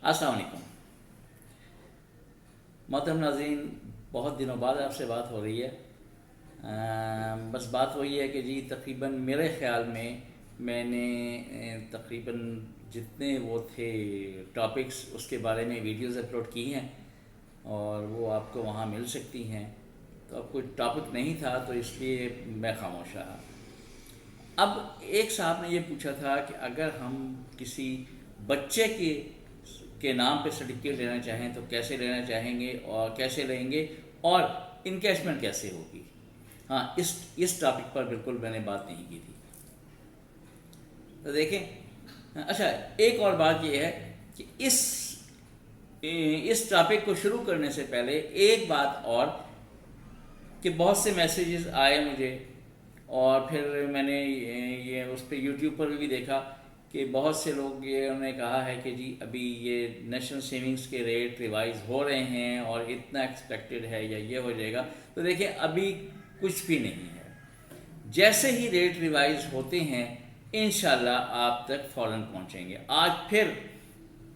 अस्सलाम वालेकुम। मोहतरम नाज़रीन, बहुत दिनों बाद आपसे बात हो रही है। बस बात वही है कि जी तकरीबन मेरे ख़्याल में मैंने तकरीबन जितने वो थे टॉपिक्स उसके बारे में वीडियोस अपलोड की हैं और वो आपको वहाँ मिल सकती हैं। तो अब कोई टॉपिक नहीं था तो इसलिए मैं खामोश रहा। अब एक साहब ने ये पूछा था कि अगर हम किसी बच्चे के नाम पे सर्टिफिकेट लेना चाहें तो कैसे लेना चाहेंगे और कैसे लेंगे और इनकैशमेंट कैसे होगी। हाँ, इस टॉपिक पर बिल्कुल मैंने बात नहीं की थी। तो देखें, अच्छा, एक और बात यह है कि इस टॉपिक को शुरू करने से पहले एक बात और कि बहुत से मैसेजेस आए मुझे और फिर मैंने ये उस पर यूट्यूब पर भी देखा कि बहुत से लोग ये उन्होंने कहा है कि जी अभी ये नेशनल सेविंग्स के रेट रिवाइज हो रहे हैं और इतना एक्सपेक्टेड है या ये हो जाएगा। तो देखिए, अभी कुछ भी नहीं है। जैसे ही रेट रिवाइज होते हैं इंशाल्लाह आप तक फ़ौरन पहुंचेंगे। आज फिर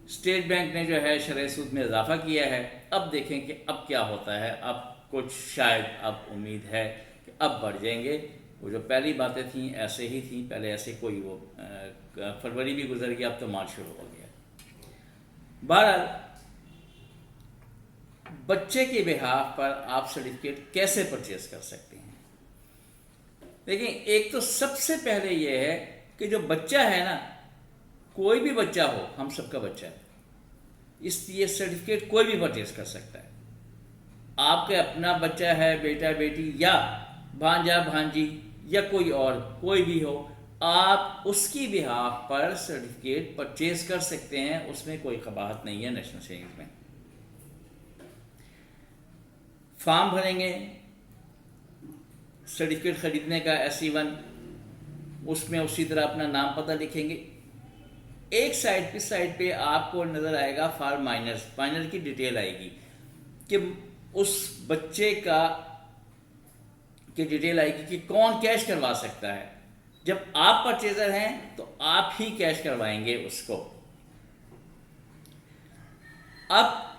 स्टेट बैंक ने जो है शरह सूद में इजाफा किया है। अब देखें कि अब क्या होता है। अब कुछ शायद अब उम्मीद है कि अब बढ़ जाएंगे। वो जो पहली बातें थी ऐसे ही थी, पहले ऐसे कोई वो फरवरी भी गुजर गया, अब तो मार्च शुरू हो गया। बहरहाल, बच्चे के बिहाफ पर आप सर्टिफिकेट कैसे परचेज कर सकते हैं। देखिए, एक तो सबसे पहले ये है कि जो बच्चा है ना, कोई भी बच्चा हो, हम सबका बच्चा है, इसलिए सर्टिफिकेट कोई भी परचेज कर सकता है। आपका अपना बच्चा है, बेटा बेटी या भांजा भांजी या कोई और कोई भी हो, आप उसकी बिहाफ पर सर्टिफिकेट परचेज कर सकते हैं। उसमें कोई कबाहत नहीं है। नेशनल सेविंग्स में फॉर्म भरेंगे सर्टिफिकेट खरीदने का SE1, उसमें उसी तरह अपना नाम पता लिखेंगे। एक साइड पे आपको नज़र आएगा फॉर माइनर्स, माइनर की डिटेल आएगी कि उस बच्चे की डिटेल आएगी कि कौन कैश करवा सकता है। जब आप परचेजर हैं तो आप ही कैश करवाएंगे उसको। अब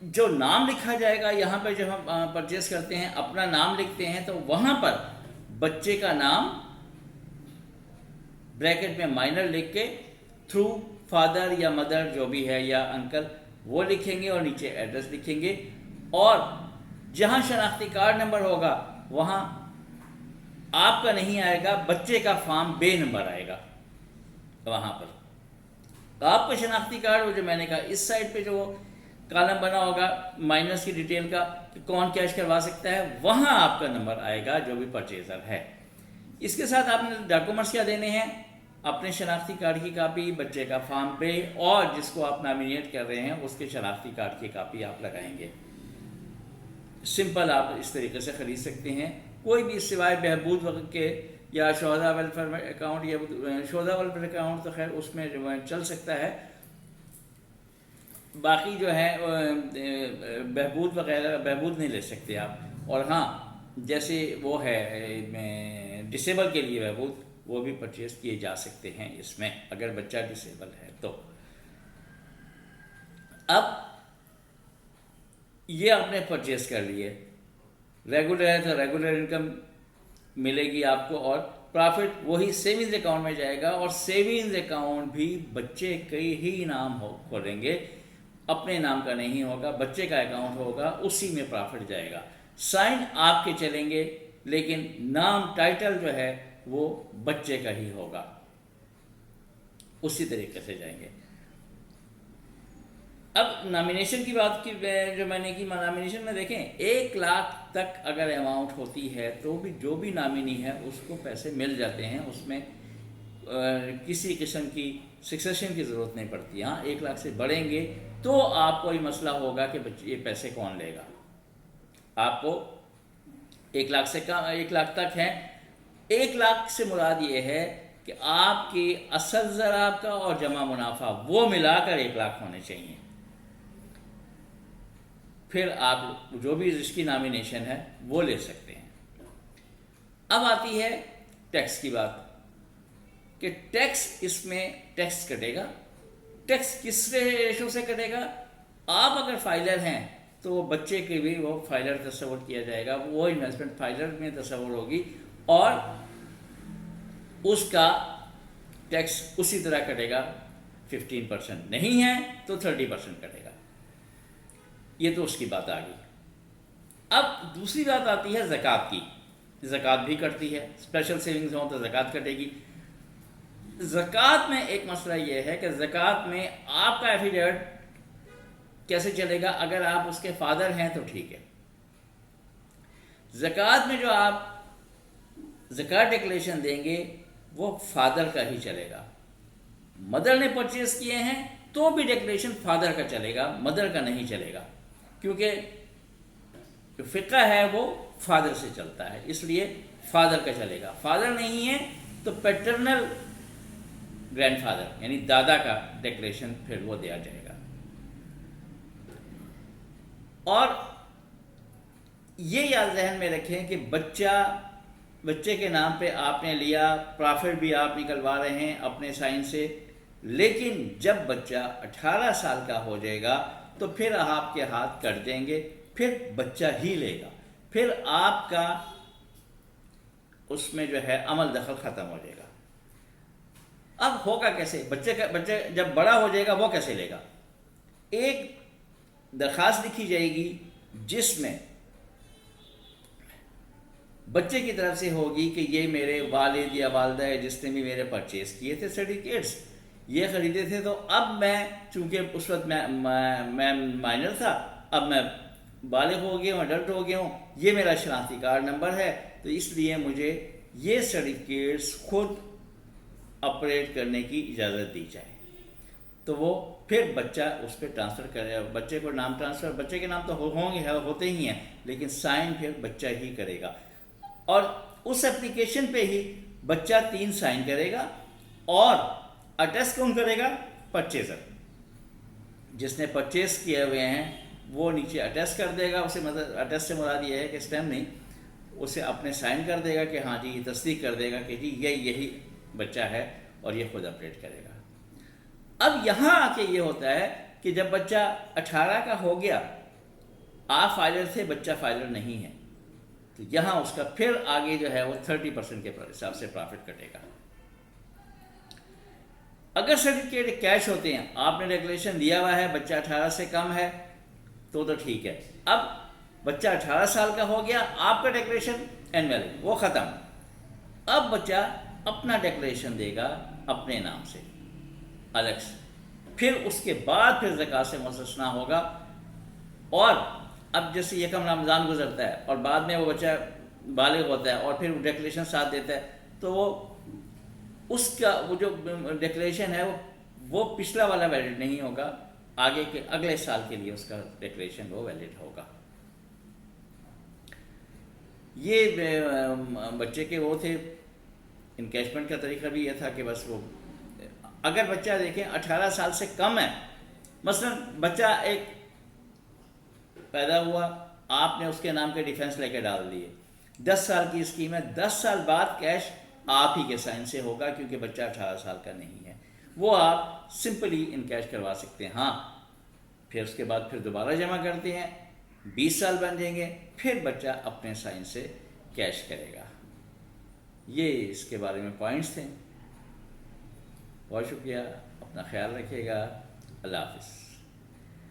जो नाम लिखा जाएगा, यहाँ पर जब हम परचेज करते हैं अपना नाम लिखते हैं तो वहाँ पर बच्चे का नाम ब्रैकेट में माइनर लिख के थ्रू फादर या मदर जो भी है या अंकल वो लिखेंगे और नीचे एड्रेस लिखेंगे। और जहाँ शनाख्ती कार्ड नंबर होगा वहाँ आपका नहीं आएगा, बच्चे का फॉर्म बे नंबर आएगा वहाँ पर। तो आपका शनाख्ती कार्ड, वो जो मैंने कहा इस साइड पे जो कॉलम बना होगा माइनस की डिटेल का कि कौन कैश करवा सकता है, वहाँ आपका नंबर आएगा जो भी परचेजर है। इसके साथ आपने डॉक्यूमेंट्स क्या देने हैं, अपने शनाख्ती कार्ड की कापी, बच्चे का फॉर्म पे और जिसको आप नॉमिनेट कर रहे हैं उसके शनाख्ती कार्ड की कापी आप लगाएंगे। सिंपल आप इस तरीके से ख़रीद सकते हैं। कोई भी सिवाय बहबूद वक्त के या शोहदा वेलफेयर अकाउंट या शोहदा वेलफेयर अकाउंट तो खैर उसमें जो चल सकता है, बाकी जो है बहबूद वगैरह बहबूद नहीं ले सकते आप। और हाँ, जैसे वो है डिसेबल के लिए बहबूद, वो भी परचेज किए जा सकते हैं इसमें, अगर बच्चा डिसेबल है तो। अब ये आपने परचेज कर लिए, रेगुलर है तो रेगुलर इनकम मिलेगी आपको और प्रॉफिट वही सेविंग्स अकाउंट में जाएगा। और सेविंग्स अकाउंट भी बच्चे के ही नाम खोलेंगे, अपने नाम का नहीं होगा, बच्चे का अकाउंट होगा, उसी में प्रॉफिट जाएगा। साइन आपके चलेंगे लेकिन नाम टाइटल जो है वो बच्चे का ही होगा, उसी तरीके से जाएंगे। अब नॉमिनेशन की बात की जो मैंने की, नॉमिनेशन में देखें 1 लाख तक अगर अमाउंट होती है तो भी जो भी नॉमिनी है उसको पैसे मिल जाते हैं। उसमें किसी किस्म की सक्सेशन की ज़रूरत नहीं पड़ती। हाँ, 1 लाख से बढ़ेंगे तो आपको ये मसला होगा कि ये पैसे कौन लेगा। आपको 1 लाख से कम, 1 लाख तक है। 1 लाख से मुराद ये है कि आपकी असल ज़राब का और जमा मुनाफा वो मिलाकर 1 लाख होने चाहिए। फिर आप जो भी जिसकी नॉमिनेशन है वो ले सकते हैं। अब आती है टैक्स की बात कि टैक्स, इसमें टैक्स कटेगा। ٹیکس کس ریشو سے کٹے گا؟ آپ اگر فائلر ہیں تو وہ بچے کے بھی وہ فائلر تصور کیا جائے گا، وہ انویسٹمنٹ فائلر میں تصور ہوگی، اور اس کا ٹیکس اسی طرح کٹے گا، 15%، نہیں ہے تو 30% کٹے گا۔ یہ تو اس کی بات آ گئی۔ اب دوسری بات آتی ہے زکوٰۃ کی۔ زکوٰۃ بھی کٹتی ہے، اسپیشل سیونگز ہوں تو زکوٰۃ کٹے گی۔ زکوٰۃ میں ایک مسئلہ یہ ہے کہ زکوٰۃ میں آپ کا ایفیڈیوٹ کیسے چلے گا؟ اگر آپ اس کے فادر ہیں تو ٹھیک ہے، زکوٰۃ میں جو آپ زکوٰۃ ڈکلیریشن دیں گے وہ فادر کا ہی چلے گا۔ مدر نے پرچیز کیے ہیں تو بھی ڈکلیریشن فادر کا چلے گا، مدر کا نہیں چلے گا، کیونکہ جو فقہ ہے وہ فادر سے چلتا ہے، اس لیے فادر کا چلے گا۔ فادر نہیں ہے تو پیٹرنل گرینڈ فادر یعنی دادا کا ڈکلیریشن پھر وہ دیا جائے گا۔ اور یہ یاد ذہن میں رکھیں کہ بچے کے نام پہ آپ نے لیا، پرافٹ بھی آپ نکلوا رہے ہیں اپنے سائن سے، لیکن جب بچہ 18 سال کا ہو جائے گا تو پھر آپ کے ہاتھ کٹ جائیں گے، پھر بچہ ہی لے گا، پھر آپ کا اس میں جو ہے عمل دخل ختم ہو جائے گا۔ اب ہوگا کیسے؟ بچے جب بڑا ہو جائے گا وہ کیسے لے گا؟ ایک درخواست لکھی جائے گی جس میں بچے کی طرف سے ہوگی کہ یہ میرے والد یا والدہ ہے جس نے بھی میرے پرچیز کیے تھے سرٹیفکیٹس، یہ خریدے تھے، تو اب میں چونکہ اس وقت میں مائنر تھا، اب میں بالغ ہو گیا ہوں، اڈلٹ ہو گیا ہوں، یہ میرا شناختی کارڈ نمبر ہے، تو اس لیے مجھے یہ سرٹیفکیٹس خود آپریٹ کرنے کی اجازت دی جائے۔ تو وہ پھر بچہ اس پہ ٹرانسفر کرے، بچے کو نام ٹرانسفر، بچے کے نام تو ہوں گے، ہوتے ہی ہیں، لیکن سائن پھر بچہ ہی کرے گا، اور اس اپلیکیشن پہ ہی بچہ 3 سائن کرے گا، اور اٹیسٹ کون کرے گا؟ پرچیزر، جس نے پرچیز کیے ہوئے ہیں وہ نیچے اٹیسٹ کر دے گا، اسے مطلب اٹیسٹ سے مراد یہ ہے کہ اسٹیمپ نہیں، اسے اپنے سائن کر دے گا کہ ہاں جی، یہ تصدیق کر دے گا کہ جی یہی بچہ ہے، اور یہ خود اپڈیٹ کرے گا۔ اب یہاں آ کے یہ ہوتا ہے کہ جب بچہ 18 کا ہو گیا، آپ فائلر تھے، بچہ فائلر نہیں ہے، تو یہاں اس کا پھر آگے جو ہے وہ 30% کے حساب سے پرافٹ کٹے گا۔ اگر سرٹیفکیٹ کیش ہوتے ہیں، آپ نے ڈکلیریشن دیا ہوا ہے، بچہ 18 سے کم ہے تو ٹھیک ہے۔ اب بچہ 18 سال کا ہو گیا، آپ کا ڈکلیریشن انویلڈ، وہ ختم۔ اب بچہ اپنا ڈکلیریشن دے گا اپنے نام سے الگ سے، پھر اس کے بعد پھر زکوٰۃ سے مستثنیٰ ہوگا۔ اور اب جیسے یکم رمضان گزرتا ہے اور بعد میں وہ بچہ بالغ ہوتا ہے اور پھر ڈکلیریشن ساتھ دیتا ہے، تو وہ اس کا وہ جو ڈکلیریشن ہے وہ پچھلا والا ویلڈ نہیں ہوگا، آگے کے اگلے سال کے لیے اس کا ڈکلیریشن وہ ویلڈ ہوگا۔ یہ بچے کے وہ تھے، انکیشمنٹ کا طریقہ بھی یہ تھا کہ بس وہ اگر بچہ دیکھیں 18 سال سے کم ہے، مثلا بچہ ایک پیدا ہوا، آپ نے اس کے نام کے ڈیفینس لے کے ڈال دیے، 10 سال کی اسکیم ہے، 10 سال بعد کیش آپ ہی کے سائن سے ہوگا، کیونکہ بچہ 18 سال کا نہیں ہے، وہ آپ سمپلی ان کیش کروا سکتے ہیں۔ ہاں پھر اس کے بعد پھر دوبارہ جمع کرتے ہیں، 20 سال بن جائیں گے، پھر بچہ اپنے سائن سے کیش کرے گا۔ یہ اس کے بارے میں پوائنٹس تھے۔ بہت شکریہ، اپنا خیال رکھیے گا، اللہ حافظ۔